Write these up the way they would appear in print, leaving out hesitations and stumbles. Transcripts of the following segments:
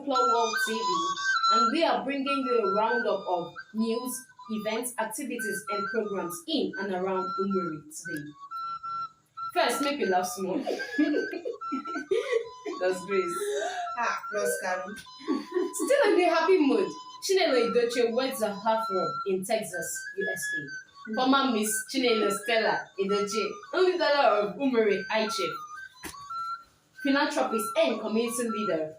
World TV, and we are bringing you a roundup of news, events, activities, and programs in and around Umueri today. First, make me laugh small. That's Grace. No scam. Still in the happy mood, Chinelo Idoche weds a half-rub in Texas, USA. Former Miss Chinelo Stella Idoche, only daughter of Umueri Chief, philanthropist and community leader.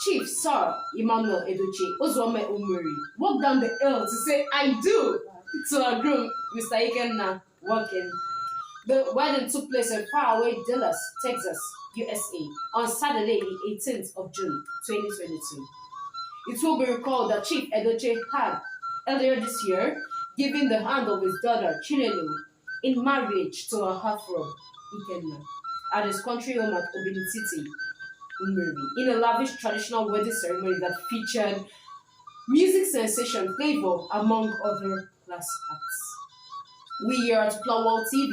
Chief Sir Emmanuel Edoche Ozuome Umueri walked down the aisle to say "I do" to her groom, Mr. Ikenna Walken. The wedding took place in faraway Dallas, Texas, USA, on Saturday, the 18th of June, 2022. It will be recalled that Chief Edoche had, earlier this year, given the hand of his daughter, Chinelo, in marriage to her half-rub, Ikenna, at his country home at Obinititi, Umueri, in a lavish traditional wedding ceremony that featured music sensation Flavor, among other class acts. We here at World TV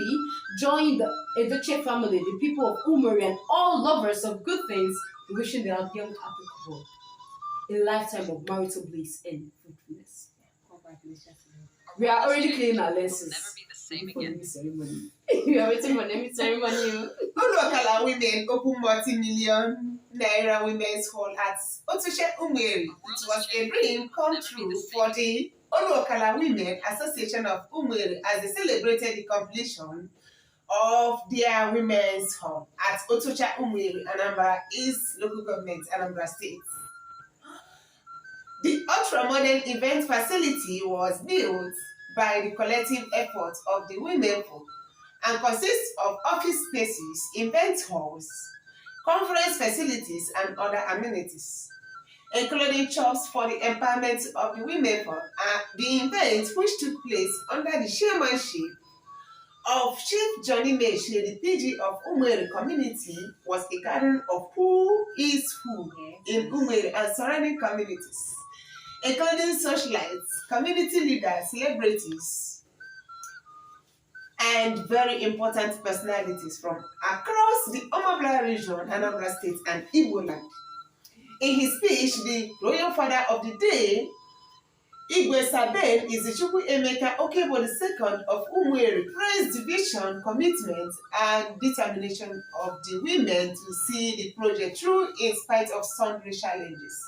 join the Edoche family, the people of Umueri, and all lovers of good things, wishing their young happy couple a lifetime of marital bliss and fruitfulness. Congratulations. We are already cleaning our lenses. Never be the same Before again. the ceremony. We are waiting for the ceremony. Olokala women open multi-million naira women's hall at Otushe Umueri. It was a dream come true for the Olokala Women Association of Umueri as they celebrated the completion of their women's hall at Otushe Umueri, Anambra East Local Government, Anambra State. The ultra-modern event facility was built by the collective effort of the women folk and consists of office spaces, event halls, conference facilities, and other amenities, including shops for the empowerment of the women folk. The event, which took place under the chairmanship of Chief Johnny Meshi, the PG of Umueri community, was a gathering of who is who in Umueri and surrounding communities, including socialites, community leaders, celebrities, and very important personalities from across the Omabla region, Anambra State, and Igbo land. In his speech, the royal father of the day, Igwe Saben Izichukwu Emeka Okebo II of Umueri, praised the vision, commitment, and determination of the women to see the project through in spite of sundry challenges.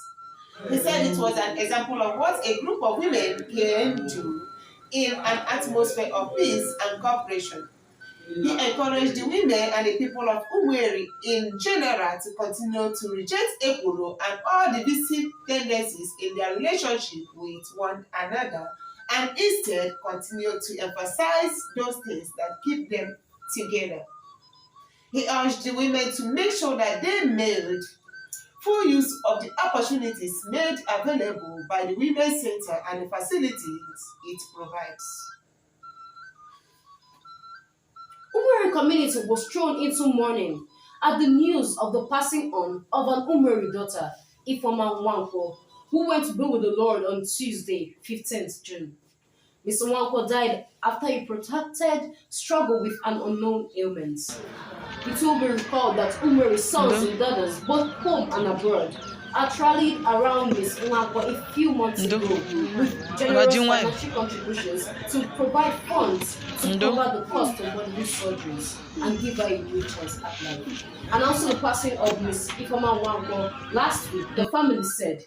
He said it was an example of what a group of women can do in an atmosphere of peace and cooperation. He encouraged the women and the people of Umueri in general to continue to reject equolo and all divisive tendencies in their relationship with one another, and instead continue to emphasize those things that keep them together. He urged the women to make sure that they made full use of the opportunities made available by the Women's Center and the facilities it provides. Umueri community was thrown into mourning at the news of the passing on of an Umueri daughter, Ifeoma Nwankwo, who went to be with the Lord on Tuesday, 15th June. Mr. Nwankwo died after a protracted struggle with an unknown ailment. It will be recalled that Umueri's sons and daughters, both home and abroad, are rallied around Ms. Nwankwo a few months ago with generous financial contributions to provide funds to cover the cost of bodily surgeries and give her a new chance at life. Announcing the passing of Ms. Ifeoma Nwankwo last week, the family said,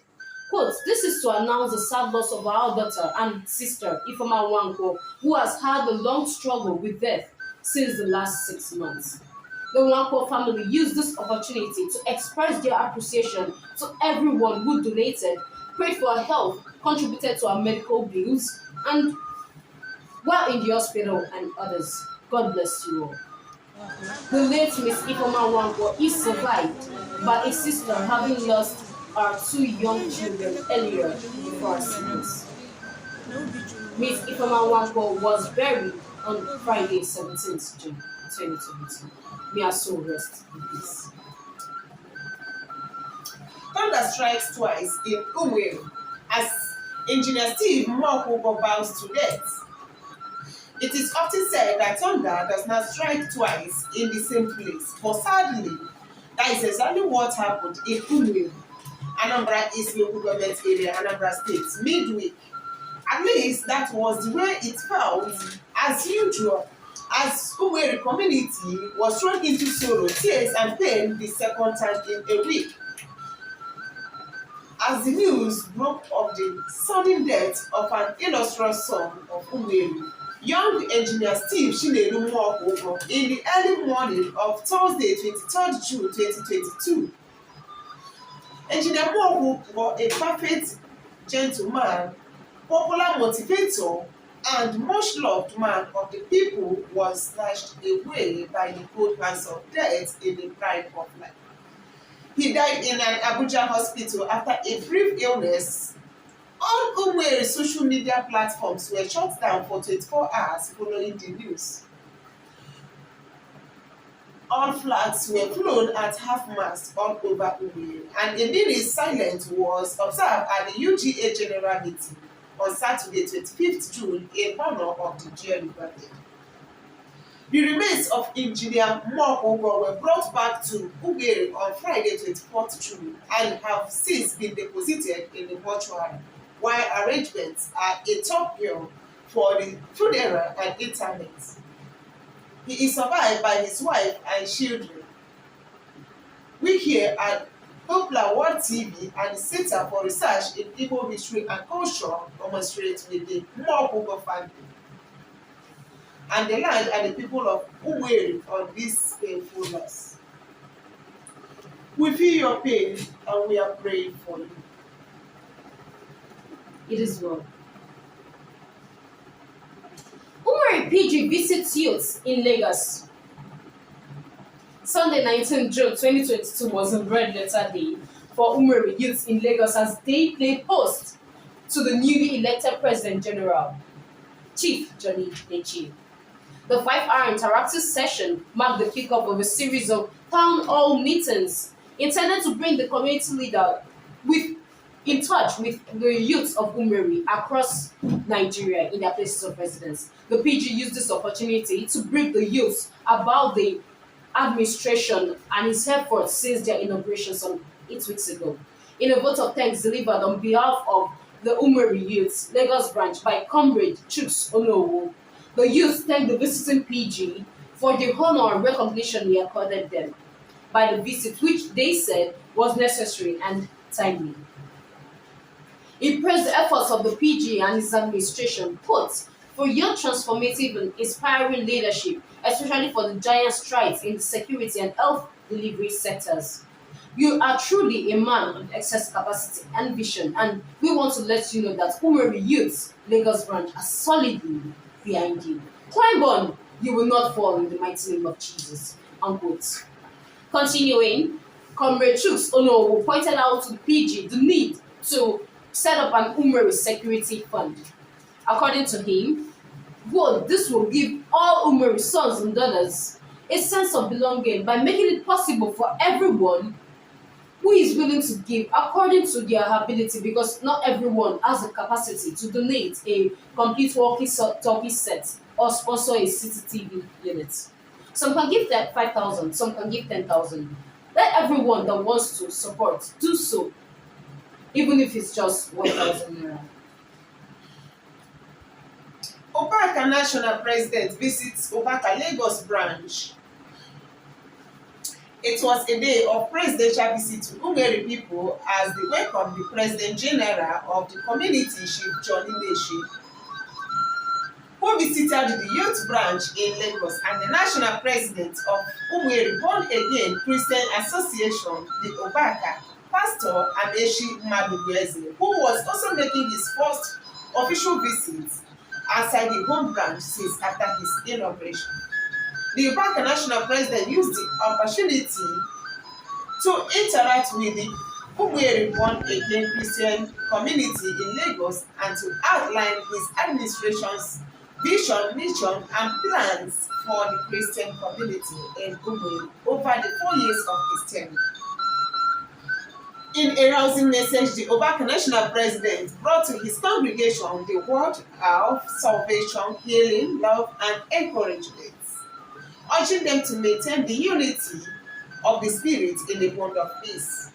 quote, "This is to announce the sad loss of our daughter and sister, Ifeoma Nwankwo, who has had a long struggle with death since the last 6 months." The Nwankwo family used this opportunity to express their appreciation to everyone who donated, prayed for her health, contributed to her medical bills, and while in the hospital and others. God bless you all. The late Miss Ifeoma Nwankwo is survived by a sister having lost our 2 young children earlier before her siblings. Miss Ifeoma Nwankwo was buried on Friday, 17th June 2022. May our soul rest in peace. Thunder strikes twice in Umueri as Engineer Steve Mokubo bows to death. It is often said that thunder does not strike twice in the same place, but sadly, that is exactly what happened in Umueri Anambra East Local Government Area, Anambra State, midweek. At least that was the way it felt, as usual, as Umueri community was thrown into sorrow, tears, and pain the second time in a week. As the news broke of the sudden death of an illustrious son of Umueri, young engineer Steve Chinedu Nwoko, in the early morning of Thursday, 23rd June 2022. Engineer Nwoko was a perfect gentleman, popular motivator, and much loved man of the people, was snatched away by the cold hands of death in the prime of life. He died in an Abuja hospital after a brief illness. All Umueri social media platforms were shut down for 24 hours following the news. All flags were flown at half-mast all over Umueri, and a minute silence was observed at the UGA General Meeting on Saturday, 25th June, in honor of the dearly birthday. The remains of Engineer Nwoko were brought back to Umueri on Friday, 24th June, and have since been deposited in the mortuary, while arrangements are a top priority for the funeral and interment. He is survived by his wife and children. We here at Poplar World TV and the Center for Research in Igbo History and Culture demonstrate with the Nwoko family and the land and the people of Umueri on this painful loss. We feel your pain and we are praying for you. It is well. Umueri PG visits youths in Lagos. Sunday, 19 June 2022 was a red letter day for Umueri youths in Lagos as they played host to the newly elected President General, Chief Jun'22. The 5-hour interactive session marked the kickoff of a series of town hall meetings intended to bring the community leader in touch with the youth of Umueri across Nigeria in their places of residence. The PG used this opportunity to brief the youth about the administration and its efforts since their inauguration some 8 weeks ago. In a vote of thanks delivered on behalf of the Umueri Youth Lagos branch by Comrade Jun'22, the youth thanked the visiting PG for the honor and recognition he accorded them by the visit, which they said was necessary and timely. He praised the efforts of the PG and his administration put for your transformative and inspiring leadership, especially for the giant strides in the security and health delivery sectors. You are truly a man of excess capacity and vision, and we want to let you know that Umueri Youth Lagos branch are solidly behind you. Climb on, you will not fall in the mighty name of Jesus. Unquote. Continuing, Comrade Jun'22 pointed out to the PG the need to set up an Umueri security fund. According to him, quote, this will give all Umueri sons and daughters a sense of belonging by making it possible for everyone who is willing to give according to their ability, because not everyone has the capacity to donate a complete walkie-talkie set or sponsor a CCTV unit. Some can give that 5,000, some can give 10,000. Let everyone that wants to support do so, even if it's just 1,000 naira. Obaka National President visits Obaka Lagos branch. It was a day of presidential visit to Umueri people as they welcomed the President General of the community, Chief Jun'22, who visited the youth branch in Lagos, and the national president of Umueri Born Again Christian Association, the Obaka, Pastor Amechi Madugweze, who was also making his first official visit outside the home branch since after his inauguration. The Obaka National President used the opportunity to interact with the Umueri Born Again Christian community in Lagos and to outline his administration's vision, mission, and plans for the Christian community in Umueri over the 4 years of his tenure. In a rousing message, the Obaka National President brought to his congregation the word of salvation, healing, love, and encouragement, urging them to maintain the unity of the Spirit in the bond of peace.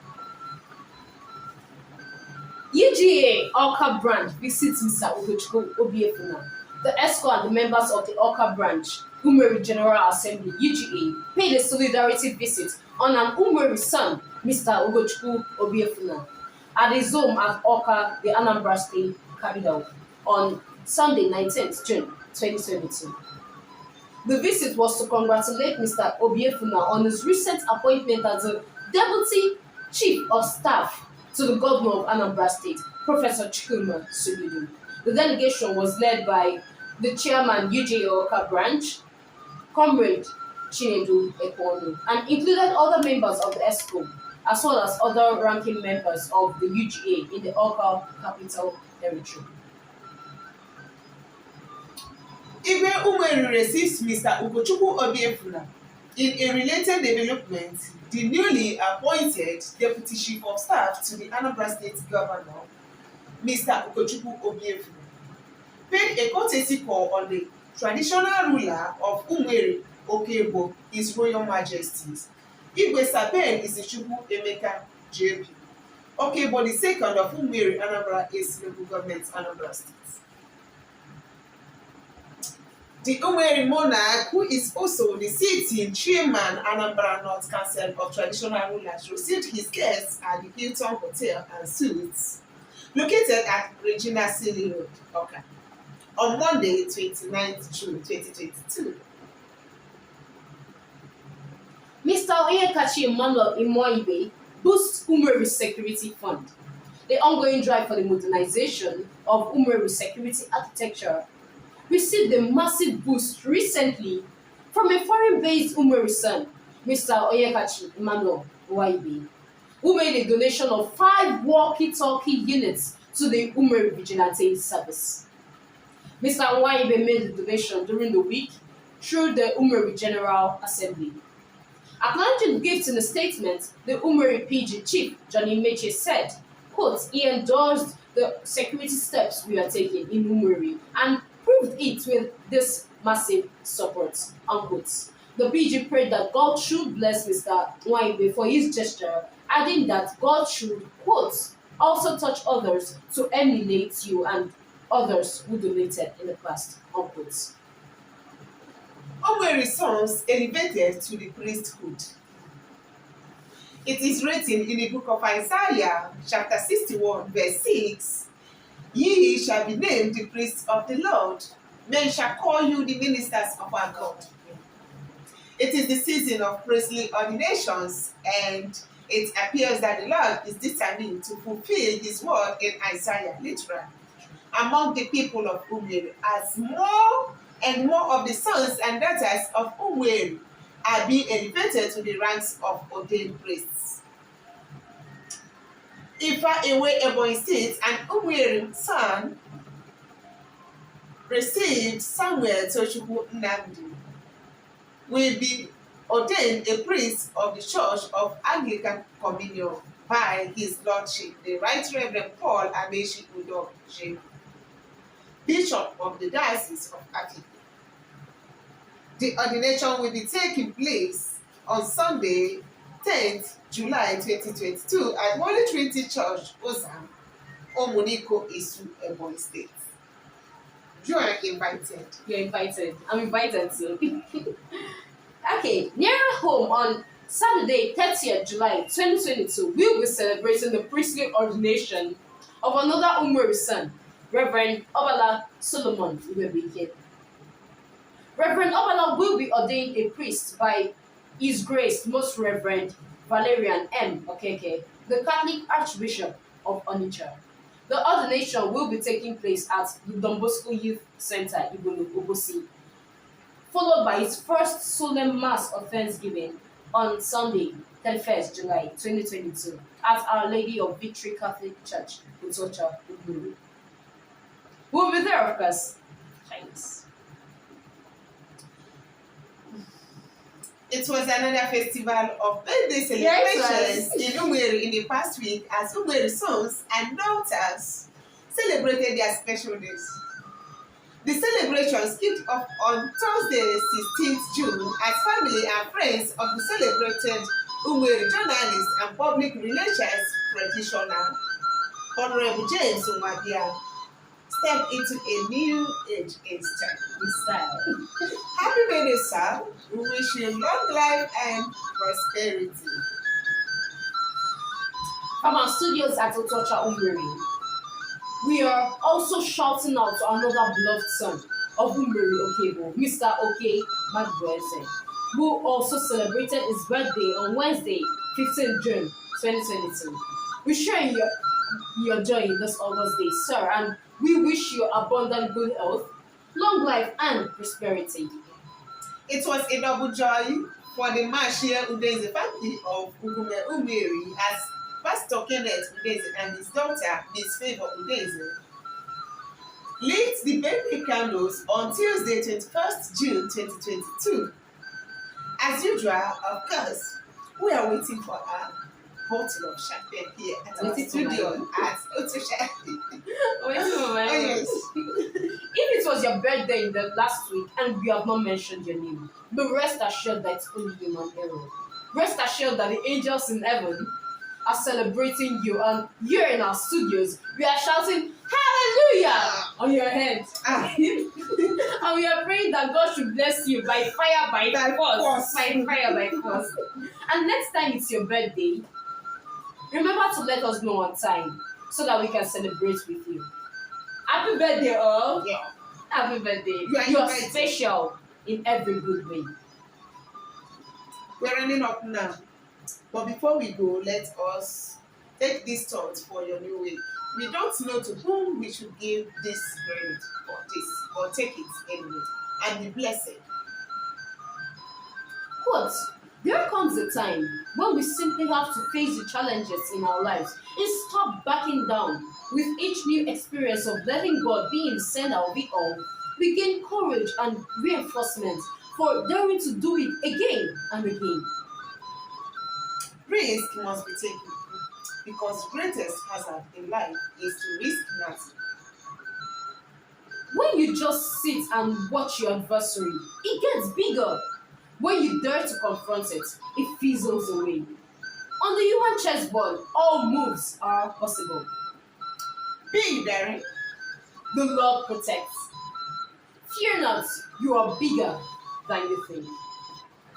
UGA Oka branch visits Mr. Ugochukwu Obiefuna. The ESCO and the members of the Oka branch, Umueri General Assembly (UGA), paid a solidarity visit on an Umueri son, Mr. Ugochukwu Obiefuna, at his home at Oka, the Anambra State capital, on Sunday, 19th June 2022. The visit was to congratulate Mr. Obiefuna on his recent appointment as the Deputy Chief of Staff to the Governor of Anambra State, Professor Chukwuma Soludo. The delegation was led by the Chairman UGA Oka Branch, Comrade Chinedu Ekwono, and included other members of the ESCO, as well as other ranking members of the UGA in the Oka Capital Territory. Igwe Umueri receives Mr. Ugochukwu Obiefuna. In a related development, the newly appointed Deputy Chief of Staff to the Anambra State Governor, Mr. Ugochukwu Obiefuna, paid a courtesy call on the traditional ruler of Umueri, Okebo, His Royal Majesties, Igwe Saben Isichukwu Emeka JP, Okebo II of Umueri, Anambra East Local Government, Anambra State. The Umueri monarch, who is also the sitting chairman Anambra North Council of Traditional Rulers, received his guests at the Hilton Hotel and Suites, located at Regina City Road, Oka, on Monday, 29th June 2022. Mr. Onyekachi Emmanuel Imoibe boosts Umueri's security fund. The ongoing drive for the modernization of Umueri's security architecture received a massive boost recently from a foreign-based Umueri son, Mr. Onyekachi Emmanuel Imoibe, who made a donation of 5 walkie-talkie units to the Umueri Vigilante Service. Mr. Imoibe made the donation during the week through the Umueri General Assembly. Acknowledging the gift in a statement, the Umueri PG chief, Johnny Meche, said, quote, he endorsed the security steps we are taking in Umueri and proved it with this massive support, unquote. The PG prayed that God should bless Mr. Nwaibe for his gesture, adding that God should, quote, also touch others to emulate you and others who donated in the past, unquote. Umueri sons elevated to the priesthood. It is written in the book of Isaiah, chapter 61, verse 6, ye shall be named the priests of the Lord. Men shall call you the ministers of our God. It is the season of priestly ordinations, and it appears that the Lord is determined to fulfill his word in Isaiah, literally, among the people of Umueri, as more and more of the sons and daughters of Umueri are being elevated to the ranks of ordained priests. Ifa Ewe Ebonyi State, an Umueri son, received Samuel Tochukwu Nnamdi, will be ordained a priest of the Church of Anglican Communion by His Lordship, the Right Reverend Paul Amechi Udo J., Bishop of the Diocese of Akko. The ordination will be taking place on Sunday, 10th July 2022 at Holy Trinity Church, Ozam, Omuniko, Isu, Ebonyi State. You are invited. You're invited. I'm invited too. Okay, nearer home on Saturday, 30th July 2022, we'll be celebrating the priestly ordination of another Umueri son, Reverend Obala Solomon Iwebike. Reverend Obala will be ordained a priest by His Grace Most Reverend Valerian M. Okeke, the Catholic Archbishop of Onitsha. The ordination will be taking place at the Don Bosco Youth Center, Ibolo, Obosi, followed by its first solemn Mass of Thanksgiving on Sunday, 31st July 2022, at Our Lady of Victory Catholic Church, Utocha, Uburu. We'll be there, of course. Thanks. It was another festival of birthday celebrations in Umueri in the past week as Umueri sons and daughters celebrated their special days. The celebrations kicked off on Thursday, 16th June as family and friends of the celebrated Umueri journalist and public relations practitioner Honorable James Umadia stepped into a new age in style. Happy birthday, sir. We wish you long life and prosperity. From our studios at Otocha Umueri, we are also shouting out to another beloved son of Umueri Okebo, Mr. Oke Magbuese, who also celebrated his birthday on Wednesday, 15 June 2022. We share your joy in this August day, sir, and we wish you abundant good health, long life, and prosperity. It was a double joy for the Marshia Udeze family of Umueri as Pastor Kenneth Udeze and his daughter, Miss Favor Udeze, lit the birthday candles on Tuesday, 21st June 2022. As usual, of course, we are waiting for our bottle of champagne here at our studio at Otusha. Oh, yes. If it was your birthday in the last week and we have not mentioned your name, but rest assured that it's only human error. Rest assured that the angels in heaven are celebrating you, and here in our studios, we are shouting hallelujah on your head. And we are praying that God should bless you by fire, by force. By fire, by force. And next time it's your birthday, remember to let us know on time so that we can celebrate with you. Happy birthday, all. Yeah. Happy birthday. You are special in every good way. We're running up now. But before we go, let us take this thought for your new week. We don't know to whom we should give this credit for this, but take it anyway and be blessed. Quote, there comes a time when we simply have to face the challenges in our lives and stop backing down. With each new experience of letting God be in the center of it all, we gain courage and reinforcement for daring to do it again and again. Risk must be taken because greatest hazard in life is to risk nothing. When you just sit and watch your adversary, it gets bigger. When you dare to confront it, it fizzles away. On the human chessboard, all moves are possible. Be daring. The Lord protects. Fear not, you are bigger than you think.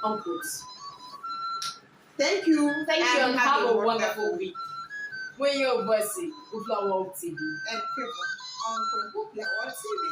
Unquote. Thank you. Thank you and have a wonderful week. When you're Bossy, Ufla World TV. And people on Ufla World TV.